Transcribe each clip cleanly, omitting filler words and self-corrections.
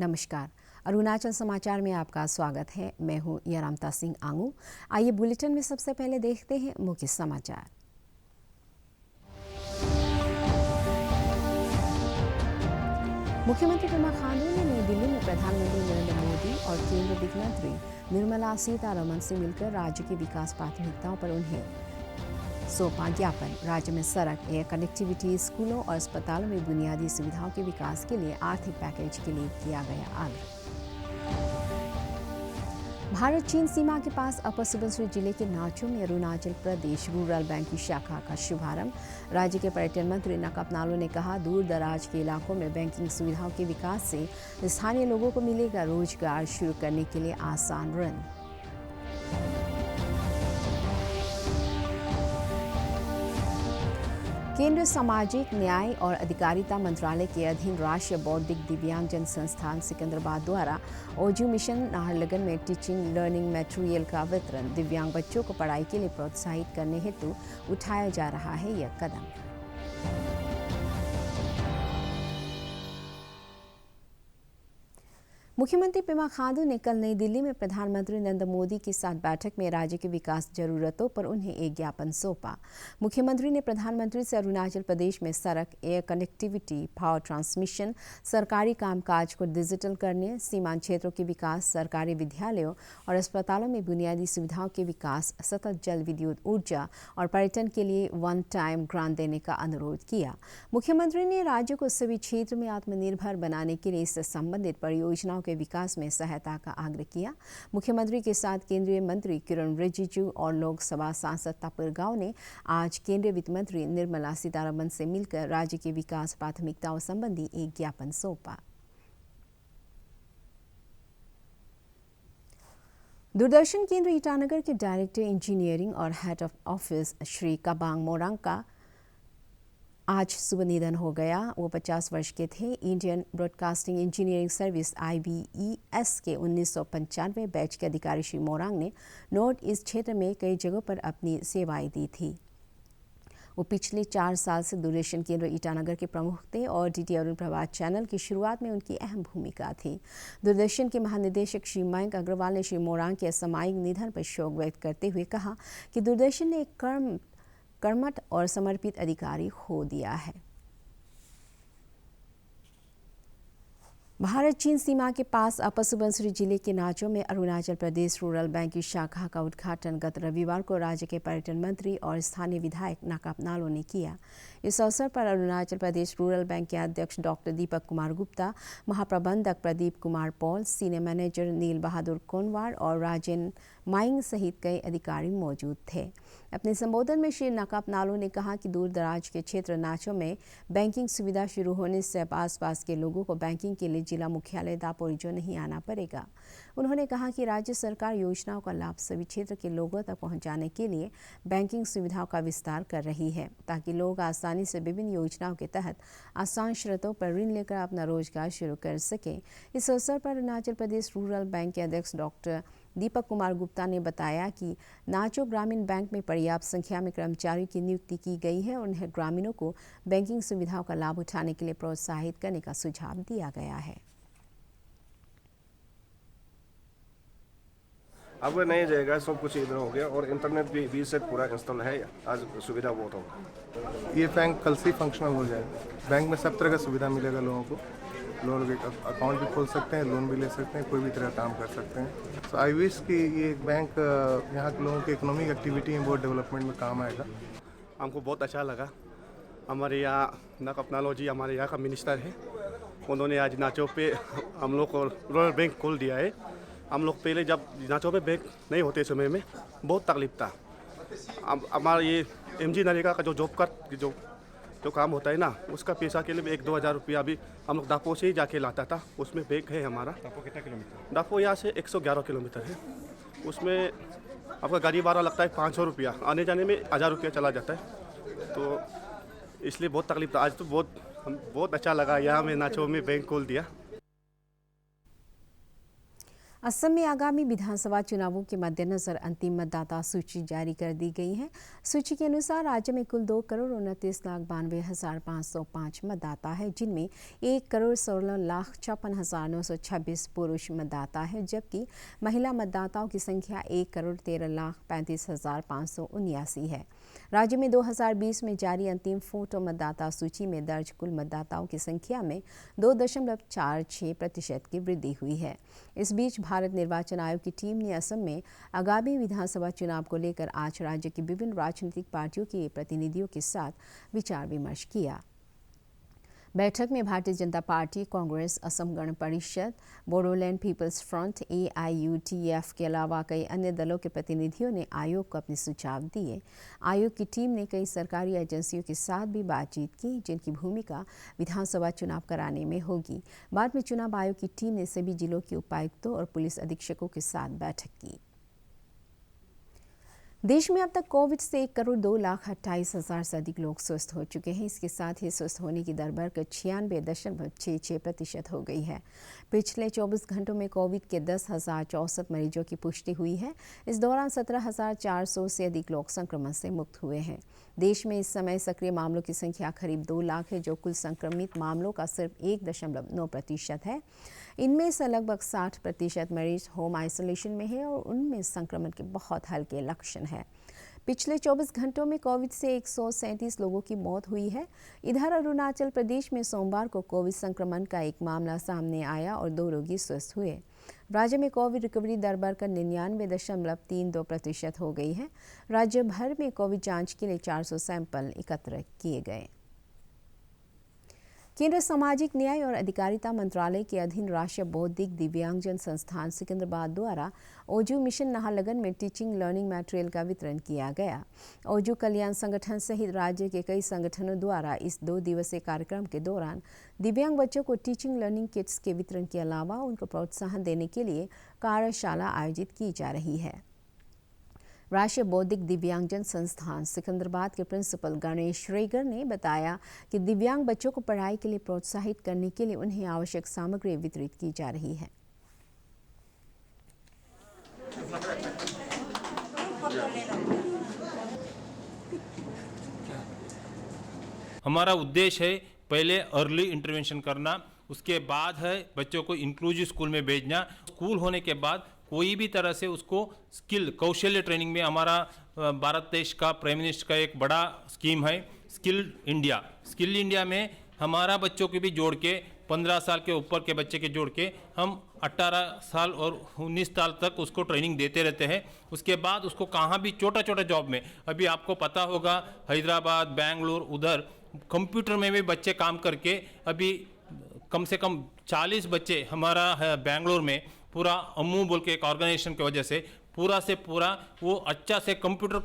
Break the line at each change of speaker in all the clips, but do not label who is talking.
नमस्कार। अरुणाचल समाचार में आपका स्वागत है। मैं हूं यारामता सिंह आंगू। आइए बुलेटिन में सबसे पहले देखते हैं मुख्य समाचार। मुख्यमंत्री पेमा खांडू ने नई दिल्ली में प्रधानमंत्री नरेंद्र मोदी और केंद्रीय वित्त मंत्री निर्मला सीतारमण से मिलकर राज्य की विकास प्राथमिकताओं पर उन्हें सौंपा ज्ञापन। राज्य में सड़क, एयर कनेक्टिविटी, स्कूलों और अस्पतालों में बुनियादी सुविधाओं के विकास के लिए आर्थिक पैकेज के लिए किया गया आग्रह। भारत चीन सीमा के पास अपर सुबनसिरी जिले के नाचो में अरुणाचल प्रदेश रूरल बैंक की शाखा का शुभारंभ। राज्य के पर्यटन मंत्री नाकाप नालो ने कहा, दूर दराज के इलाकों में बैंकिंग सुविधाओं के विकास से स्थानीय लोगों को मिलेगा रोजगार शुरू करने के लिए आसान ऋण। केंद्रीय सामाजिक न्याय और अधिकारिता मंत्रालय के अधीन राष्ट्रीय बौद्धिक दिव्यांगजन संस्थान सिकंदराबाद द्वारा ओजू मिशन नाहरलगुन में टीचिंग लर्निंग मटेरियल का वितरण। दिव्यांग बच्चों को पढ़ाई के लिए प्रोत्साहित करने हेतु उठाया जा रहा है यह कदम। मुख्यमंत्री पेमा खांडू ने कल नई दिल्ली में प्रधानमंत्री नरेंद्र मोदी के साथ बैठक में राज्य की विकास जरूरतों पर उन्हें एक ज्ञापन सौंपा। मुख्यमंत्री ने प्रधानमंत्री से अरुणाचल प्रदेश में सड़क, एयर कनेक्टिविटी, पावर ट्रांसमिशन, सरकारी कामकाज को डिजिटल करने, सीमांत क्षेत्रों के विकास, सरकारी विद्यालयों और अस्पतालों में बुनियादी सुविधाओं के विकास, सतत जल विद्युत ऊर्जा और पर्यटन के लिए वन टाइम ग्रांट देने का अनुरोध किया। मुख्यमंत्री ने राज्य को सभी क्षेत्र में आत्मनिर्भर बनाने के लिए इससे संबंधित परियोजनाओं के विकास में सहायता का आग्रह किया। मुख्यमंत्री के साथ केंद्रीय मंत्री किरण रिजिजू और लोकसभा सांसद तापिर गाव ने आज केंद्रीय वित्त मंत्री निर्मला सीतारमण से मिलकर राज्य के विकास प्राथमिकताओं संबंधी एक ज्ञापन सौंपा। दूरदर्शन केंद्र ईटानगर के डायरेक्टर इंजीनियरिंग और head of office Shri Kabang Morang का आज सुबह निधन हो गया। वो 50 वर्ष के थे। Indian broadcasting engineering service IBES के 1995 बैच के अधिकारी श्री मोरांग ने नॉर्थ ईस्ट क्षेत्र में कई जगहों पर अपनी सेवाएं दी थी। वो पिछले 4 साल से दूरदर्शन केंद्र ईटानगर के प्रमुख थे और DD अरुण प्रभात चैनल की शुरुआत में उनकी अहम भूमिका थी। दूरदर्शन के महानिदेशक श्री मयंक अग्रवाल ने श्री मोरांग के असामयिक निधन पर शोक व्यक्त करते हुए कहा कि दूरदर्शन ने एक कर्मठ और समर्पित अधिकारी खो दिया है। भारत चीन सीमा के पास अपर सुबनसिरी जिले के नाचो में अरुणाचल प्रदेश रूरल बैंक की शाखा का उद्घाटन गत रविवार को राज्य के पर्यटन मंत्री और स्थानीय विधायक नाकाप नालो ने किया। इस अवसर पर अरुणाचल प्रदेश रूरल बैंक के अध्यक्ष डॉक्टर दीपक कुमार गुप्ता, महाप्रबंधक प्रदीप कुमार पॉल, सीनियर मैनेजर नील बहादुर कोनवार और राजेन माइंग सहित कई अधिकारी मौजूद थे। अपने संबोधन में श्री नाकाप नालो ने कहा कि दूर दराज के क्षेत्र नाचो में बैंकिंग सुविधा शुरू होने से अब आसपास के लोगों को बैंकिंग के लिए जिला मुख्यालय दापोरिजो नहीं आना पड़ेगा। उन्होंने कहा कि राज्य सरकार योजनाओं का लाभ सभी क्षेत्र के लोगों तक पहुंचाने के लिए बैंकिंग सुविधाओं का विस्तार कर रही है, ताकि लोग आसानी से विभिन्न योजनाओं के तहत आसान शर्तों पर ऋण लेकर अपना रोजगार शुरू कर सकें। इस अवसर पर अरुणाचल प्रदेश रूरल बैंक के अध्यक्ष डॉक्टर दीपक कुमार गुप्ता ने बताया कि नाचो ग्रामीण बैंक में पर्याप्त संख्या में कर्मचारियों की नियुक्ति की गई है और उन्हें ग्रामीणों को बैंकिंग सुविधाओं का लाभ उठाने के लिए प्रोत्साहित करने का सुझाव दिया गया है।
अब नई जगह सब कुछ इधर हो गया और इंटरनेट भी 20 से पूरा इंस्टॉल है। आज सुविधा बहुत होगा।
ये बैंक कल से ही फंक्शनल हो जाएगा। बैंक में सब तरह का सुविधा मिलेगा लोगों को। लोन के अकाउंट भी खोल सकते हैं, लोन भी ले सकते हैं, कोई भी तरह काम कर सकते हैं। तो IBES की ये बैंक यहाँ के लोगों की इकोनॉमिक एक्टिविटी में बहुत डेवलपमेंट में काम आएगा।
हमको बहुत अच्छा लगा। हमारे यहाँ नाकाप नालो जी हमारे यहाँ का मिनिस्टर है, उन्होंने आज नाचो पे हम लोग को रूरल बैंक खोल दिया है। हम लोग पहले जब नाचो पे बैंक नहीं होते समय में बहुत तकलीफ था। अब हमारा ये MG नरेगा का जो जॉब कार्ड जो काम होता है ना, उसका पैसा के लिए 1-2 हज़ार रुपया भी हम लोग दापो से ही जाके लाता था। उसमें बैंक है हमारा।
दापो कितना किलोमीटर?
दापो यहाँ से 111 किलोमीटर है। उसमें आपका गाड़ी भाड़ा लगता है 500 रुपया, आने जाने में 1000 रुपया चला जाता है। तो इसलिए बहुत तकलीफ था। आज तो बहुत अच्छा लगा यहाँ में नाचो में बैंक खोल दिया।
असम में आगामी विधानसभा चुनावों के मद्देनजर अंतिम मतदाता सूची जारी कर दी गई है। सूची के अनुसार राज्य में कुल 2,29,92,505 मतदाता है, जिनमें 1,16,56,926 पुरुष मतदाता है, जबकि महिला मतदाताओं की संख्या 1,13,35,579 है। राज्य में 2020 में जारी अंतिम फोटो मतदाता सूची में दर्ज कुल मतदाताओं की संख्या में 2.46% की वृद्धि हुई है। इस बीच भारत निर्वाचन आयोग की टीम ने असम में आगामी विधानसभा चुनाव को लेकर आज राज्य की विभिन्न राजनीतिक पार्टियों के प्रतिनिधियों के साथ विचार विमर्श किया। बैठक में Bharatiya Janata party, Congress, Assam Gana Parishad, Bodoland peoples front, AIUTF के अलावा कई अन्य दलों के प्रतिनिधियों ने आयोग को अपने सुझाव दिए। आयोग की टीम ने कई सरकारी एजेंसियों के साथ भी बातचीत की, जिनकी भूमिका विधानसभा चुनाव कराने में होगी। बाद में चुनाव आयोग की टीम ने सभी जिलों के उपायुक्तों और पुलिस अधीक्षकों के साथ बैठक की। देश में अब तक कोविड से 1,02,28,000 से अधिक लोग स्वस्थ हो चुके हैं। इसके साथ ही स्वस्थ होने की दर बढ़कर 96.66% हो गई है। पिछले 24 घंटों में कोविड के 10,064 मरीजों की पुष्टि हुई है। इस दौरान 17,400 से अधिक लोग संक्रमण से मुक्त हुए हैं। देश में इस समय सक्रिय मामलों की संख्या करीब 2 लाख है, जो कुल संक्रमित मामलों का सिर्फ 1.9% है। इनमें से लगभग 60% मरीज होम आइसोलेशन में है और उनमें संक्रमण के बहुत हल्के लक्षण हैं। पिछले 24 घंटों में कोविड से 137 लोगों की मौत हुई है। इधर अरुणाचल प्रदेश में सोमवार को कोविड संक्रमण का एक मामला सामने आया और 2 रोगी स्वस्थ हुए। राज्य में कोविड रिकवरी दर बढ़कर 99.32% हो गई है। राज्य भर में कोविड जांच के लिए 400 सैंपल एकत्र किए गए। केंद्र सामाजिक न्याय और अधिकारिता मंत्रालय के अधीन राष्ट्रीय बौद्धिक दिव्यांगजन संस्थान सिकंदराबाद द्वारा ओजू मिशन नाहरलगुन में टीचिंग लर्निंग मटेरियल का वितरण किया गया। ओजू कल्याण संगठन सहित राज्य के कई संगठनों द्वारा इस 2 दिवसीय कार्यक्रम के दौरान दिव्यांग बच्चों को टीचिंग लर्निंग किट्स के वितरण के अलावा उनको प्रोत्साहन देने के लिए कार्यशाला आयोजित की जा रही है। राष्ट्रीय बौद्धिक दिव्यांगजन संस्थान सिकंदराबाद के प्रिंसिपल गणेश रेगर ने बताया कि दिव्यांग बच्चों को पढ़ाई के लिए प्रोत्साहित करने के लिए उन्हें आवश्यक सामग्री वितरित की जा रही है।
हमारा उद्देश्य है पहले अर्ली इंटरवेंशन करना, उसके बाद है बच्चों को इंक्लूसिव स्कूल में भेजना। स्कूल होने के बाद कोई भी तरह से उसको कौशल्य ट्रेनिंग में हमारा भारत देश का प्राइम मिनिस्टर का एक बड़ा स्कीम है स्किल इंडिया में हमारा बच्चों को भी जोड़ के 15 साल के ऊपर के बच्चे के जोड़ के हम 18 साल और 19 साल तक उसको ट्रेनिंग देते रहते हैं। उसके बाद उसको कहाँ भी छोटा जॉब में, अभी आपको पता होगा हैदराबाद, बेंगलुरु, उधर कंप्यूटर में भी बच्चे काम करके अभी कम से कम 40 बच्चे हमारा बेंगलुरु में पूरा अम्मू बोल के एक ऑर्गेनाइजेशन की वजह से पूरा से पूरा वो अच्छा से कंप्यूटर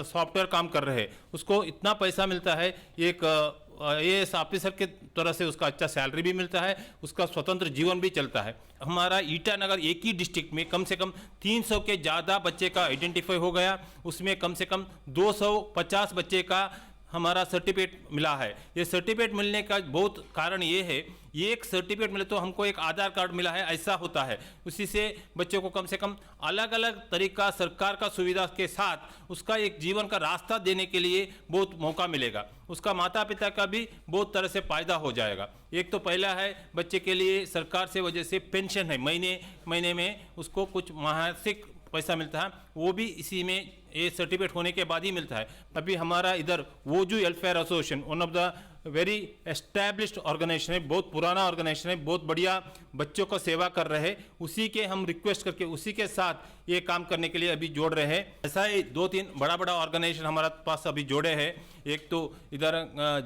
सॉफ्टवेयर काम कर रहे हैं। उसको इतना पैसा मिलता है, एक AS ऑफिसर के तरह से उसका अच्छा सैलरी भी मिलता है, उसका स्वतंत्र जीवन भी चलता है। हमारा ईटानगर एक ही डिस्ट्रिक्ट में कम से कम 300 के ज़्यादा बच्चे का आइडेंटिफाई हो गया। उसमें कम से कम 250 बच्चे का हमारा सर्टिफिकेट मिला है। ये सर्टिफिकेट मिलने का बहुत कारण ये है, ये एक सर्टिफिकेट मिले तो हमको एक आधार कार्ड मिला है, ऐसा होता है। उसी से बच्चों को कम से कम अलग अलग तरीका सरकार का सुविधा के साथ उसका एक जीवन का रास्ता देने के लिए बहुत मौका मिलेगा। उसका माता पिता का भी बहुत तरह से फ़ायदा हो जाएगा। एक तो पहला है बच्चे के लिए सरकार से वजह से पेंशन है, महीने में उसको कुछ मासिक पैसा मिलता है, वो भी इसी में ये सर्टिफिकेट होने के बाद ही मिलता है। अभी हमारा इधर वोजू welfare association one of the very established organization है, बहुत पुराना ऑर्गेनाइजेशन है, बहुत बढ़िया बच्चों को सेवा कर रहे हैं। उसी के हम रिक्वेस्ट करके उसी के साथ ये काम करने के लिए अभी जोड़ रहे हैं। ऐसा ही 2-3 बड़ा ऑर्गेनाइजेशन हमारे पास अभी जोड़े हैं। एक तो इधर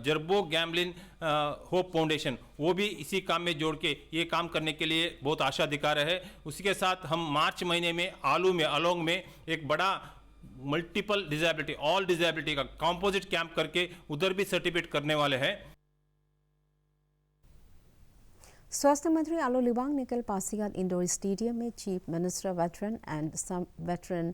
जर्बो गैम्बलिन होप फाउंडेशन, वो भी इसी काम में जोड़ के ये काम करने के लिए बहुत आशा दिखा रहे हैं। उसी के साथ हम मार्च महीने में आलोंग में एक बड़ा मल्टीपल डिजेबिलिटी ऑल डिजेबिलिटी का कंपोजिट कैंप करके उधर भी सर्टिफिकेट करने वाले हैं।
स्वास्थ्य मंत्री आलो लिबांग ने कल पासीघाट इंडोर स्टेडियम में chief minister veteran and some veteran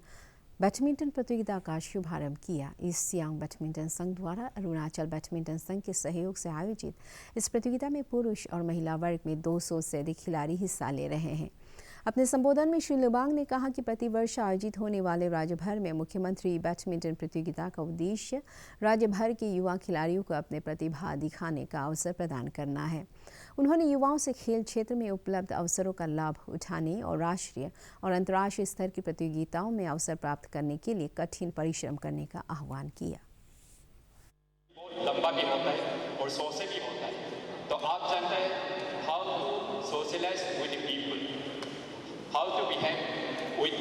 badminton प्रतियोगिता का शुभारंभ किया। ईस्ट सियांग बैडमिंटन संघ द्वारा अरुणाचल बैडमिंटन संघ के सहयोग से आयोजित इस प्रतियोगिता में पुरुष और महिला वर्ग में 200 से अधिक खिलाड़ी हिस्सा ले रहे हैं। अपने संबोधन में श्री लिबांग ने कहा कि प्रतिवर्ष आयोजित होने वाले राज्य भर में मुख्यमंत्री बैडमिंटन प्रतियोगिता का उद्देश्य राज्य भर के युवा खिलाड़ियों को अपने प्रतिभा दिखाने का अवसर प्रदान करना है। उन्होंने युवाओं से खेल क्षेत्र में उपलब्ध अवसरों का लाभ उठाने और राष्ट्रीय और अंतर्राष्ट्रीय स्तर की प्रतियोगिताओं में अवसर प्राप्त करने के लिए कठिन परिश्रम करने का आह्वान किया।
लंबा भी होता है और 100 से भी होता है, तो आप जानते हैं how to socialize with people, how to behave with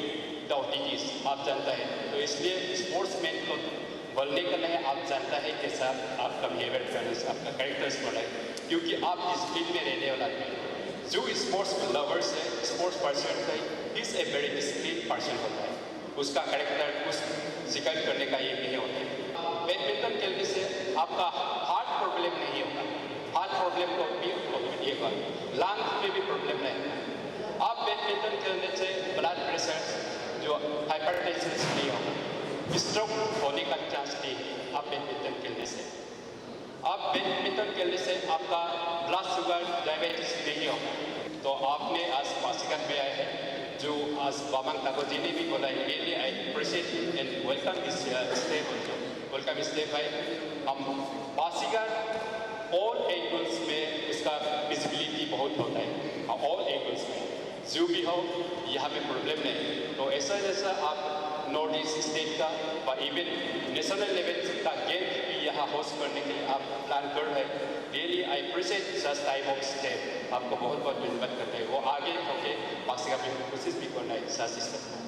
the ओटीजीज, आप जानता है। तो इसलिए स्पोर्ट्समैन को बनने के लिए आप जानता है कैसा आपका बिहेवियर करना, आपका कैरेक्टर्स बना है, क्योंकि आप डिसिप्लिन में रहने वाला है। जो स्पोर्ट्स लवर्स है, स्पोर्ट्स पर्सन है, is a very discipline person होता है, उसका कैरेक्टर कुछ शिकायत करने का ये नहीं होता है। बैडमिंटन खेलने से आपका हार्ट प्रॉब्लम नहीं होगा, हार्ट प्रॉब्लम को भी ये लंग्स में भी प्रॉब्लम नहीं होगा। आप बैडमिंटन खेलने से ब्लड प्रेशर जो हाइपरटेंशन नहीं होगा, स्ट्रोक होने का चांस नहीं है आप बैडमिंटन खेलने से। आप बैडमिंटन खेलने से आपका ब्लड शुगर डायबिटीज नहीं होगा। तो आपने आज पासीघाट में आए हैं, जो आज बामांग ताको जी ने भी बोला है, really I appreciate and welcome this step also, welcome step है। हम पासीघाट ऑल एंगल्स में इसका विजिबिलिटी बहुत होता है, ऑल एंगल्स में जो भी हो यहाँ पे प्रॉब्लम नहीं। तो ऐसा जैसा आप नॉर्थ ईस्ट स्टेट का व इवन नेशनल लेवल का गेम भी यहाँ होस्ट करने के लिए आप प्लान कर रहे हैं, really I appreciate such type of step. आपको बहुत बहुत धन्यवाद करते हैं। वो आगे होके पासीघाट में कोशिश भी करना है सच स्टेप।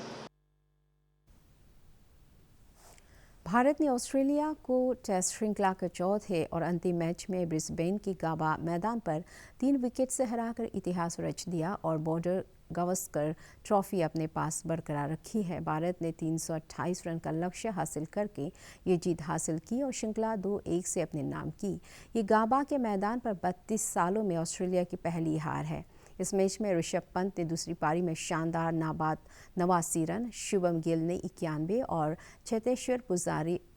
भारत ने ऑस्ट्रेलिया को टेस्ट श्रृंखला के चौथे और अंतिम मैच में ब्रिस्बेन के गाबा मैदान पर 3 विकेट से हराकर इतिहास रच दिया और बॉर्डर गावस्कर ट्रॉफी अपने पास बरकरार रखी है। भारत ने 328 रन का लक्ष्य हासिल करके ये जीत हासिल की और श्रृंखला 2-1 से अपने नाम की। ये गाबा के मैदान पर 32 सालों में ऑस्ट्रेलिया की पहली हार है। इस मैच में ऋषभ पंत ने दूसरी पारी में शानदार 89 रन, शुभम गिल ने 91 और चेतेश्वर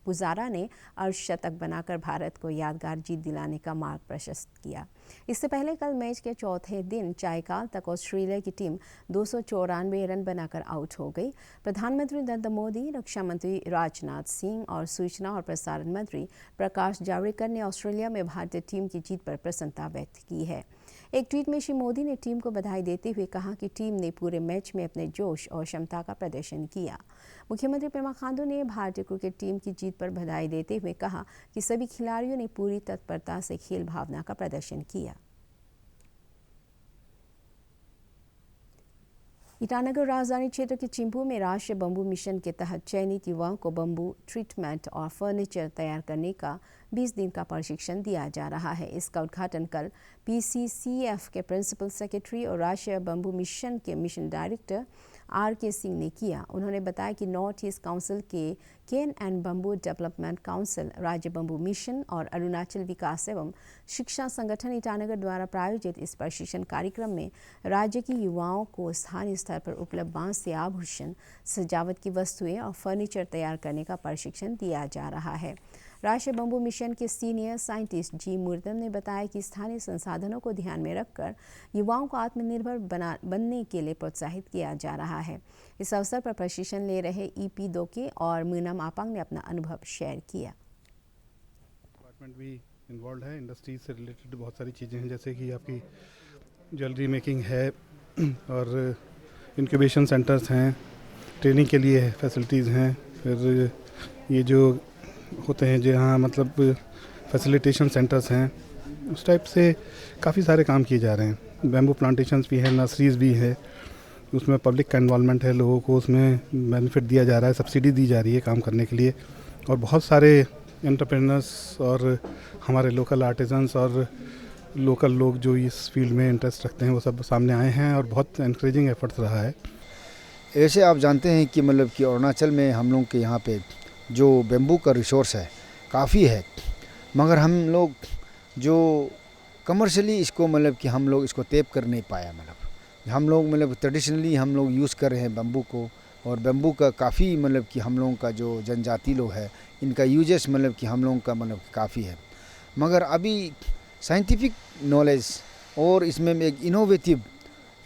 पुजारा ने अर्धशतक बनाकर भारत को यादगार जीत दिलाने का मार्ग प्रशस्त किया। इससे पहले कल मैच के चौथे दिन चायकाल तक ऑस्ट्रेलिया की टीम 294 रन बनाकर आउट हो गई। प्रधानमंत्री नरेंद्र मोदी, रक्षा मंत्री राजनाथ सिंह और सूचना और प्रसारण मंत्री प्रकाश जावड़ेकर ने ऑस्ट्रेलिया में भारतीय टीम की जीत पर प्रसन्नता व्यक्त की है। एक ट्वीट में श्री मोदी ने टीम को बधाई देते हुए कहा कि टीम ने पूरे मैच में अपने जोश और क्षमता का प्रदर्शन किया। मुख्यमंत्री पेमा खांडू ने भारतीय क्रिकेट टीम की जीत पर बधाई देते हुए कहा कि सभी खिलाड़ियों ने पूरी तत्परता से खेल भावना का प्रदर्शन किया। ईटानगर राजधानी क्षेत्र के चिंपू में राष्ट्रीय बम्बू मिशन के तहत चयनित युवाओं को बम्बू ट्रीटमेंट और फर्नीचर तैयार करने का 20 दिन का प्रशिक्षण दिया जा रहा है। इसका उद्घाटन कल PCCF के प्रिंसिपल सेक्रेटरी और राष्ट्रीय बम्बू मिशन के मिशन डायरेक्टर RK सिंह ने किया। उन्होंने बताया कि नॉर्थ ईस्ट काउंसिल के cane and bamboo development council, राज्य बम्बू मिशन और अरुणाचल विकास एवं शिक्षा संगठन ईटानगर द्वारा प्रायोजित इस प्रशिक्षण कार्यक्रम में राज्य के युवाओं को स्थानीय स्तर पर उपलब्ध बांस से आभूषण, सजावट की वस्तुएं और फर्नीचर तैयार करने का प्रशिक्षण दिया जा रहा है। राष्ट्रीय बम्बू मिशन के सीनियर साइंटिस्ट जी मूर्तम ने बताया कि स्थानीय संसाधनों को ध्यान में रखकर युवाओं को आत्मनिर्भर बनने के लिए प्रोत्साहित किया जा रहा है। इस अवसर पर प्रशिक्षण ले रहे EP दोके और मीनम आपांग ने अपना अनुभव शेयर किया।
डिपार्टमेंट भी इन्वॉल्व है, इंडस्ट्री से रिलेटेड बहुत सारी चीज़ें हैं, जैसे कि आपकी ज्वेलरी मेकिंग है और इंक्यूबेशन सेंटर्स हैं, ट्रेनिंग के लिए फैसिलिटीज़ हैं, फिर ये जो होते हैं जहाँ मतलब फैसिलिटेशन सेंटर्स हैं, उस टाइप से काफ़ी सारे काम किए जा रहे हैं। बैम्बू प्लांटेशंस भी हैं, नर्सरीज़ भी है, उसमें पब्लिक का इन्वॉल्वमेंट है, लोगों को उसमें बेनिफिट दिया जा रहा है, सब्सिडी दी जा रही है काम करने के लिए। और बहुत सारे एंटरप्रेन्योर्स और हमारे लोकल आर्टिजन्स और लोकल लोग जो इस फील्ड में इंटरेस्ट रखते हैं वो सब सामने आए हैं और बहुत एनकरेजिंग एफर्ट्स रहा है।
ऐसे आप जानते हैं कि मतलब कि अरुणाचल में हम लोग के यहाँ पे जो बेम्बू का रिसोर्स है काफ़ी है, मगर हम लोग जो कमर्शियली इसको मतलब कि हम लोग इसको टैप कर नहीं पाया। मतलब हम लोग मतलब ट्रेडिशनली हम लोग यूज़ कर रहे हैं बेम्बू को, और बेम्बू का काफ़ी मतलब कि हम लोगों का जो जनजाति लोग है इनका यूजेस मतलब कि हम लोगों का मतलब काफ़ी है। मगर अभी साइंटिफिक नॉलेज और इसमें एक इनोवेटिव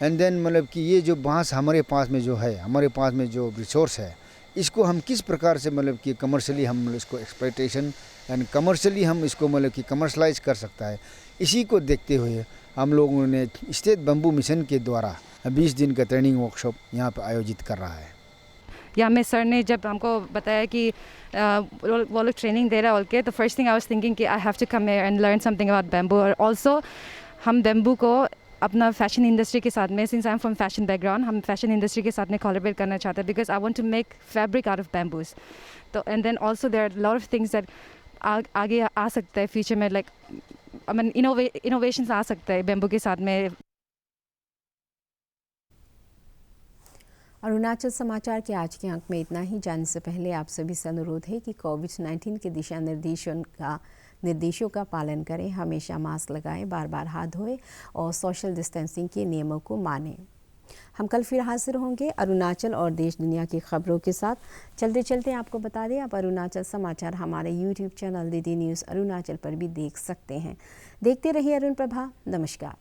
एंड देन मतलब कि ये जो बांस हमारे पास में जो है, हमारे पास में जो रिसोर्स है, इसको हम किस प्रकार से मतलब कि कमर्शियली हम इसको एक्सप्लॉयटेशन एंड कमर्शियली हम इसको मतलब कि कमर्शलाइज कर सकता है, इसी को देखते हुए हम लोगों ने स्टेट बम्बू मिशन के द्वारा 20 दिन का ट्रेनिंग वर्कशॉप यहाँ पर आयोजित कर रहा है।
या में सर ने जब हमको बताया कि वो लोग ट्रेनिंग दे रहा है, तो first thing I was thinking कि I have to come here and learn something about bamboo. और ऑल्सो हम बैम्बू को अपना फैशन इंडस्ट्री के साथ में, since I am from fashion background, हम फैशन इंडस्ट्री के साथ में कोलैबोरेट करना चाहते हैं, because I want to make fabric out of bamboos. तो and then also there are lot of things that आगे आ सकता है फ्यूचर में, लाइक आई मीन इनोवेशंस आ सकता है बैम्बू के साथ में।
अरुणाचल समाचार के आज के अंक में इतना ही। जाने से पहले आप सभी से अनुरोध है कि कोविड-19 के दिशा निर्देशों का पालन करें, हमेशा मास्क लगाएं, बार बार हाथ धोएं और सोशल डिस्टेंसिंग के नियमों को मानें। हम कल फिर हाजिर होंगे अरुणाचल और देश दुनिया की खबरों के साथ। चलते चलते आपको बता दें, आप अरुणाचल समाचार हमारे YouTube channel DD news Arunachal पर भी देख सकते हैं। देखते रहिए अरुण प्रभा। नमस्कार।